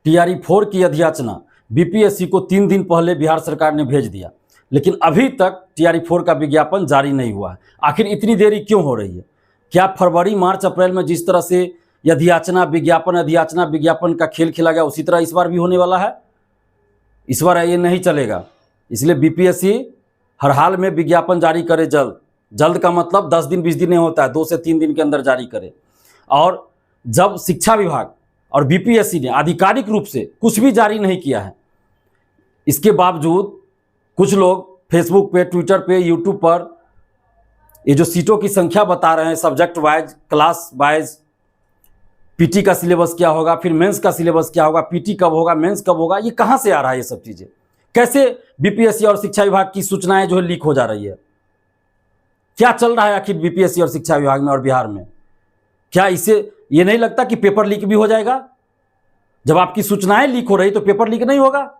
TRE-4 की अधियाचना BPSC को 3 दिन पहले बिहार सरकार ने भेज दिया, लेकिन अभी तक TRE-4 का विज्ञापन जारी नहीं हुआ है। आखिर इतनी देरी क्यों हो रही है? क्या फरवरी, मार्च, अप्रैल में जिस तरह से अधियाचना विज्ञापन का खेल खेला गया उसी तरह इस बार भी होने वाला है? इस बार ये नहीं चलेगा। इसलिए बीपीएससी हर हाल में विज्ञापन जारी करे जल्द का मतलब 10 दिन 20 दिन नहीं होता है, 2 से 3 दिन के अंदर जारी करे। और जब शिक्षा विभाग और बीपीएससी ने आधिकारिक रूप से कुछ भी जारी नहीं किया है, इसके बावजूद कुछ लोग फेसबुक पे, ट्विटर पे, यूट्यूब पर ये जो सीटों की संख्या बता रहे हैं subject wise, class wise, PT का सिलेबस क्या होगा, फिर मेंस का सिलेबस क्या होगा, पीटी कब होगा, मेंस कब होगा, ये कहां से आ रहा है? ये सब चीजें कैसे बीपीएससी और शिक्षा विभाग की सूचनाएं जो है लीक हो जा रही है? क्या चल रहा है आखिर बीपीएससी और शिक्षा विभाग में और बिहार में? क्या इससे ये नहीं लगता कि पेपर लीक भी हो जाएगा? जब आपकी सूचनाएं लीक हो रही तो पेपर लीक नहीं होगा?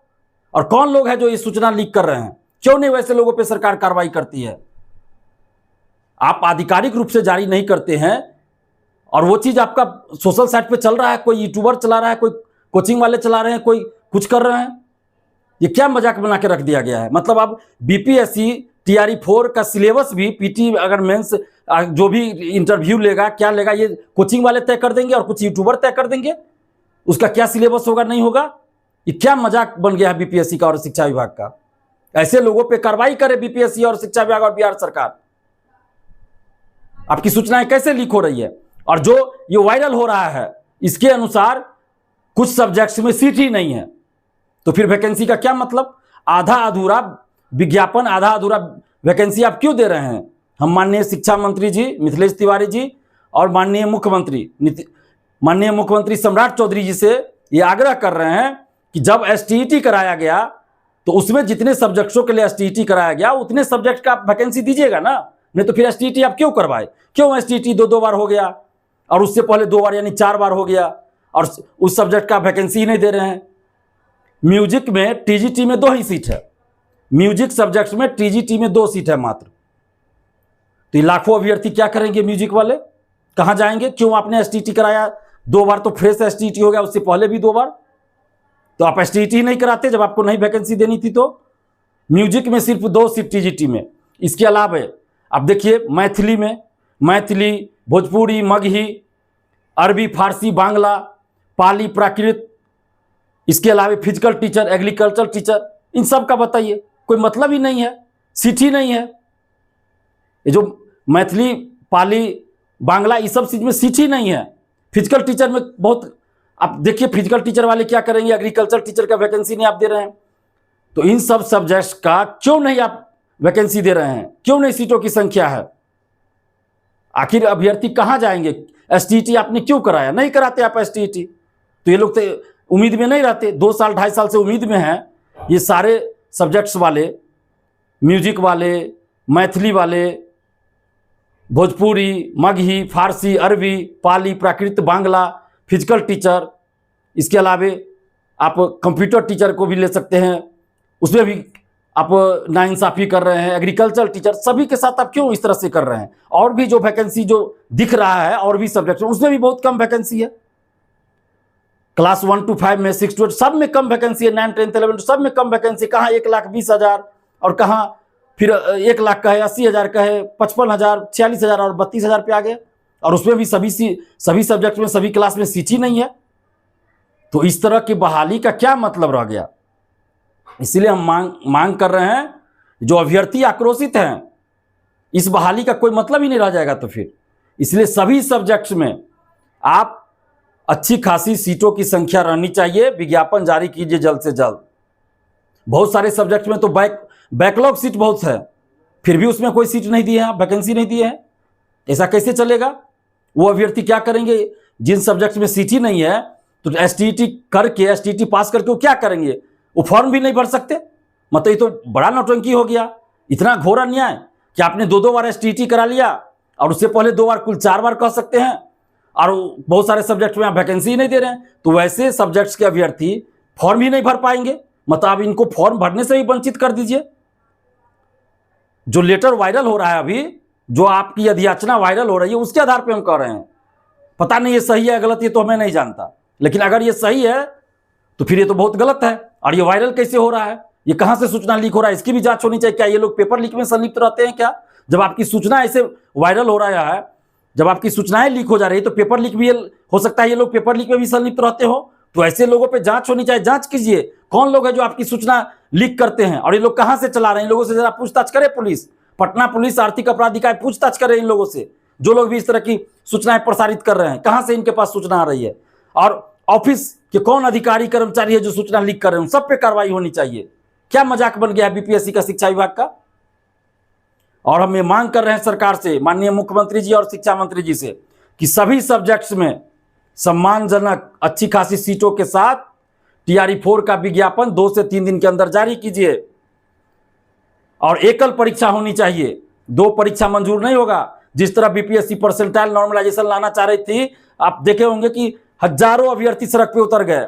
और कौन लोग हैं जो ये सूचना लीक कर रहे हैं? क्यों नहीं वैसे लोगों पर सरकार कार्रवाई करती है? आप आधिकारिक रूप से जारी नहीं करते हैं और वो चीज आपका सोशल साइट पे चल रहा है, कोई यूट्यूबर चला रहा है, कोई कोचिंग वाले चला रहे हैं, कोई कुछ कर रहे हैं। ये क्या मजाक बना के रख दिया गया है? मतलब अब बीपीएससी TRE-4 का सिलेबस भी, पीटी अगर मेंस जो भी इंटरव्यू लेगा, क्या लेगा, ये कोचिंग वाले तय कर देंगे और कुछ यूट्यूबर तय कर देंगे उसका क्या सिलेबस होगा, नहीं होगा। ये क्या मजाक बन गया है बीपीएससी का और शिक्षा विभाग का? ऐसे लोगों पर कार्रवाई करे बीपीएससी और शिक्षा विभाग और बिहार सरकार। आपकी सूचनाएं कैसे लीक हो रही है? और जो ये वायरल हो रहा है इसके अनुसार कुछ सब्जेक्ट्स में सीट ही नहीं है, तो फिर वैकेंसी का क्या मतलब? आधा अधूरा विज्ञापन, आधा अधूरा वैकेंसी आप क्यों दे रहे हैं? हम माननीय शिक्षा मंत्री जी मिथिलेश तिवारी जी और माननीय मुख्यमंत्री सम्राट चौधरी जी से ये आग्रह कर रहे हैं कि जब STET कराया गया तो उसमें जितने सब्जेक्ट्सों के लिए STET कराया गया उतने सब्जेक्ट का आप वैकेंसी दीजिएगा ना। नहीं तो फिर STET आप क्यों करवाए? क्यों STET 2 बार हो गया और उससे पहले 2 बार यानी 4 बार हो गया और उस सब्जेक्ट का वैकेंसी ही नहीं दे रहे हैं? म्यूजिक में TGT में 2 ही सीट है, म्यूजिक सब्जेक्ट में TGT में 2 सीट है मात्र। तो ये लाखों अभ्यर्थी क्या करेंगे? म्यूजिक वाले कहां जाएंगे? क्यों आपने STET कराया 2 बार? तो फ्रेश STET हो गया, उससे पहले भी 2 बार। तो आप STET ही नहीं कराते जब आपको नहीं वैकेंसी देनी थी। तो म्यूजिक में सिर्फ 2 सीट TGT में। इसके अलावा आप देखिए मैथिली में, मैथिली, भोजपुरी, मगही, अरबी, फारसी, बांग्ला, पाली, प्राकृत, इसके अलावा फिजिकल टीचर, एग्रीकल्चर टीचर, इन सब का बताइए, कोई मतलब ही नहीं है, सीट ही नहीं है। ये जो मैथिली, पाली, बांग्ला, इस सब चीज में सीट ही नहीं है। फिजिकल टीचर में बहुत, आप देखिए फिजिकल टीचर वाले क्या करेंगे, एग्रीकल्चर टीचर का वैकेंसी नहीं आप दे रहे हैं। तो इन सब सब्जेक्ट्स का क्यों नहीं आप वैकेंसी दे रहे हैं? क्यों नहीं सीटों की संख्या है? आखिर अभ्यर्थी कहां जाएंगे? STET आपने क्यों कराया? नहीं कराते आप STET। तो ये लोग तो उम्मीद में नहीं रहते, 2 साल 2.5 साल से उम्मीद में हैं। ये सारे सब्जेक्ट्स वाले, म्यूजिक वाले, मैथिली वाले, भोजपुरी, मगही, फारसी, अरबी, पाली, प्राकृत, बांग्ला, फिजिकल टीचर, इसके अलावे आप कंप्यूटर टीचर को भी ले सकते हैं, उसमें भी आप नाइंसाफी कर रहे हैं। एग्रीकल्चर टीचर, सभी के साथ आप क्यों इस तरह से कर रहे हैं? और भी जो वैकेंसी जो दिख रहा है और भी सब्जेक्ट में, उसमें भी बहुत कम वैकेंसी है। क्लास 1 to 5 में, 6 to 8 सब में कम वैकेंसी है, 9, 10, 11 सब में कम वैकेंसी। कहाँ 1,20,000 और कहाँ फिर 1 लाख का है, 80,000 का है, 55,000, 46,000 और 32,000 पे आ गए। और उसमें भी सभी सब्जेक्ट में, सभी क्लास में सीट ही नहीं है। तो इस तरह की बहाली का क्या मतलब रह गया? इसलिए हम मांग कर रहे हैं, जो अभ्यर्थी आक्रोशित हैं, इस बहाली का कोई मतलब ही नहीं रह जाएगा। तो फिर इसलिए सभी सब्जेक्ट्स में आप अच्छी खासी सीटों की संख्या रहनी चाहिए, विज्ञापन जारी कीजिए जल्द से जल्द। बहुत सारे सब्जेक्ट में तो बैकलॉग सीट बहुत है, फिर भी उसमें कोई सीट नहीं दी है, वैकेंसी नहीं दी है। ऐसा कैसे चलेगा? वो अभ्यर्थी क्या करेंगे? जिन सब्जेक्ट में सीट ही नहीं है तो STET करके, STET पास करके वो क्या करेंगे? वो फॉर्म भी नहीं भर सकते। मतलब ये तो बड़ा नौटंकी हो गया। इतना घोर अन्याय कि आपने 2 बार STET करा लिया और उससे पहले 2 बार, कुल 4 बार कह सकते हैं, और बहुत सारे सब्जेक्ट में आप वैकेंसी ही नहीं दे रहे हैं। तो वैसे सब्जेक्ट्स के अभ्यर्थी फॉर्म ही नहीं भर पाएंगे। मतलब आप इनको फॉर्म भरने से ही वंचित कर दीजिए। जो लेटर वायरल हो रहा है अभी, जो आपकी अधियाचना वायरल हो रही है, उसके आधार पर हम कह रहे हैं। पता नहीं ये सही है गलत, ये तो हमें नहीं जानता, लेकिन अगर ये सही है तो फिर ये तो बहुत गलत है। और ये वायरल कैसे हो रहा है, ये कहां से सूचना लीक हो रहा है, इसकी भी जांच होनी चाहिए। क्या ये लोग पेपर लीक में संलिप्त रहते हैं क्या? जब आपकी सूचना ऐसे वायरल हो रहा है, जब आपकी सूचनाएं लीक हो जा रही है, तो पेपर लीक भी हो सकता है ये लोग पेपर लीक में भी संलिप्त रहते हो। तो ऐसे लोगों पे जांच होनी चाहिए। जांच कीजिए कौन लोग है जो आपकी सूचना लीक करते हैं और ये लोग कहां से चला रहे हैं। इन लोगों से जरा पूछताछ करे पुलिस, पटना पुलिस आर्थिक अपराध इकाई पूछताछ करे इन लोगों से, जो लोग भी इस तरह की सूचनाएं प्रसारित कर रहे हैं, कहां से इनके पास सूचना आ रही है। और ऑफिस के कौन अधिकारी कर्मचारी है जो सूचना लीक कर रहे हैं, उन सब पे कार्रवाई होनी चाहिए। क्या मजाक बन गया है बीपीएससी का, शिक्षा विभाग का। और हम ये मांग कर रहे हैं सरकार से, माननीय मुख्यमंत्री जी और शिक्षा मंत्री जी से, कि सभी सब्जेक्ट्स में सम्मानजनक अच्छी खासी सीटों के साथ टीआरई 4 का विज्ञापन 2 से 3 दिन के अंदर जारी कीजिए। और एकल परीक्षा होनी चाहिए, 2 परीक्षा मंजूर नहीं होगा। जिस तरह बीपीएससी परसेंटाइल नॉर्मलाइजेशन लाना चाह रही थी, आप देखे होंगे कि हजारों अभ्यर्थी सड़क पे उतर गए।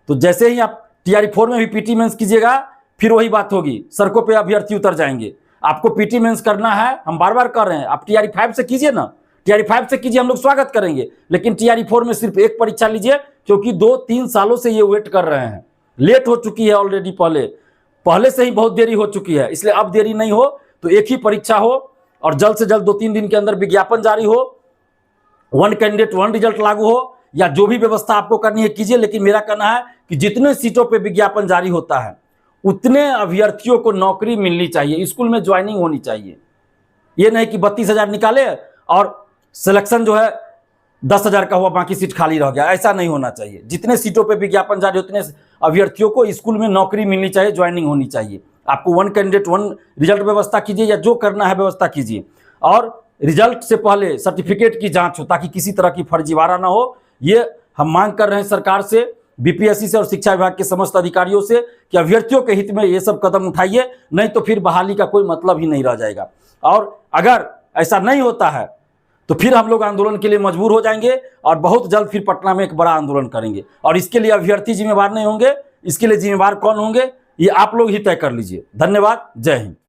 तो जैसे ही आप टीआरई 4 में भी पीटी मेंस कीजिएगा, फिर वही बात होगी, सड़कों पे अभ्यर्थी उतर जाएंगे। आपको पीटी मेंस करना है, हम बार बार कर रहे हैं, आप टीआरई 5 से कीजिए ना, टीआरई 5 से कीजिए, हम लोग स्वागत करेंगे। लेकिन टीआरई 4 में सिर्फ एक परीक्षा लीजिए, क्योंकि 2-3 सालों से ये वेट कर रहे हैं। लेट हो चुकी है ऑलरेडी, पहले से ही बहुत देरी हो चुकी है। इसलिए अब देरी नहीं हो तो एक ही परीक्षा हो और जल्द से जल्द 2-3 दिन के अंदर विज्ञापन जारी हो, 1 कैंडिडेट 1 रिजल्ट लागू हो, या जो भी व्यवस्था आपको करनी है कीजिए। लेकिन मेरा कहना है कि जितने सीटों पे विज्ञापन जारी होता है, उतने अभ्यर्थियों को नौकरी मिलनी चाहिए, स्कूल में ज्वाइनिंग होनी चाहिए। ये नहीं कि 32,000 निकाले और सिलेक्शन जो है 10,000 का हुआ, बाकी सीट खाली रह गया। ऐसा नहीं होना चाहिए। जितने सीटों पे विज्ञापन जारी, उतने अभ्यर्थियों को स्कूल में नौकरी मिलनी चाहिए, ज्वाइनिंग होनी चाहिए। आपको 1 कैंडिडेट 1 रिजल्ट व्यवस्था कीजिए, या जो करना है व्यवस्था कीजिए। और रिजल्ट से पहले सर्टिफिकेट की जांच हो, ताकि किसी तरह की फर्जीवाड़ा ना हो। ये हम मांग कर रहे हैं सरकार से, बीपीएससी से और शिक्षा विभाग के समस्त अधिकारियों से, कि अभ्यर्थियों के हित में ये सब कदम उठाइए, नहीं तो फिर बहाली का कोई मतलब ही नहीं रह जाएगा। और अगर ऐसा नहीं होता है तो फिर हम लोग आंदोलन के लिए मजबूर हो जाएंगे और बहुत जल्द फिर पटना में एक बड़ा आंदोलन करेंगे। और इसके लिए अभ्यर्थी जिम्मेवार नहीं होंगे, इसके लिए जिम्मेवार कौन होंगे, ये आप लोग ही तय कर लीजिए। धन्यवाद, जय हिंद।